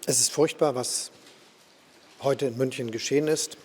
Es ist furchtbar, was heute in München geschehen ist.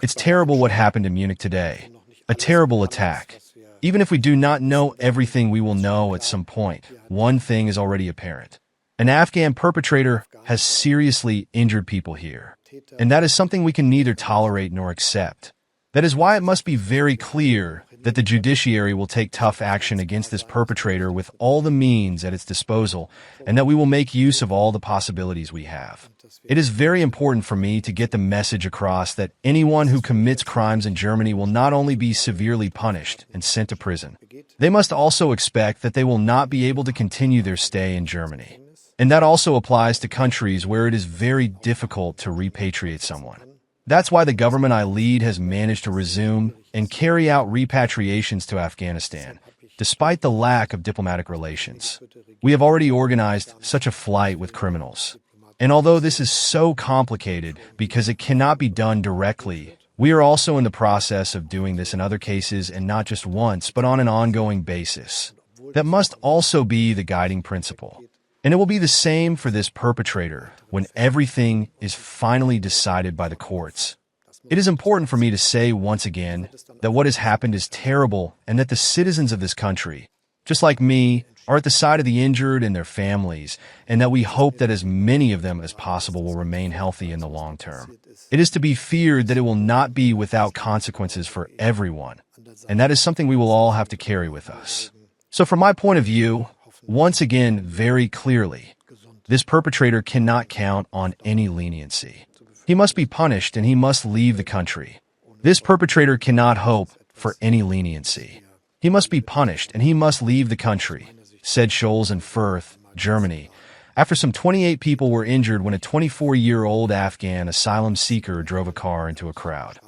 It's terrible what happened in Munich today. A terrible attack. Even if we do not know everything we will know at some point, one thing is already apparent. An Afghan perpetrator has seriously injured people here. And that is something we can neither tolerate nor accept. That is why it must be very clear that the judiciary will take tough action against this perpetrator with all the means at its disposal, and that we will make use of all the possibilities we have. It is very important for me to get the message across that anyone who commits crimes in Germany will not only be severely punished and sent to prison, they must also expect that they will not be able to continue their stay in Germany. And that also applies to countries where it is very difficult to repatriate someone. That's why the government I lead has managed to resume and carry out repatriations to Afghanistan, despite the lack of diplomatic relations. We have already organized such a flight with criminals. And although this is so complicated because it cannot be done directly, we are also in the process of doing this in other cases, and not just once, but on an ongoing basis. That must also be the guiding principle. And it will be the same for this perpetrator when everything is finally decided by the courts. It is important for me to say once again that what has happened is terrible, and that the citizens of this country, just like me, are at the side of the injured and their families, and that we hope that as many of them as possible will remain healthy in the long term. It is to be feared that it will not be without consequences for everyone, and that is something we will all have to carry with us. So from my point of view, once again, very clearly, this perpetrator cannot count on any leniency. He must be punished and he must leave the country. This perpetrator cannot hope for any leniency. He must be punished and he must leave the country, said Scholz in Fuerth, Germany, after some 28 people were injured when a 24-year-old Afghan asylum seeker drove a car into a crowd.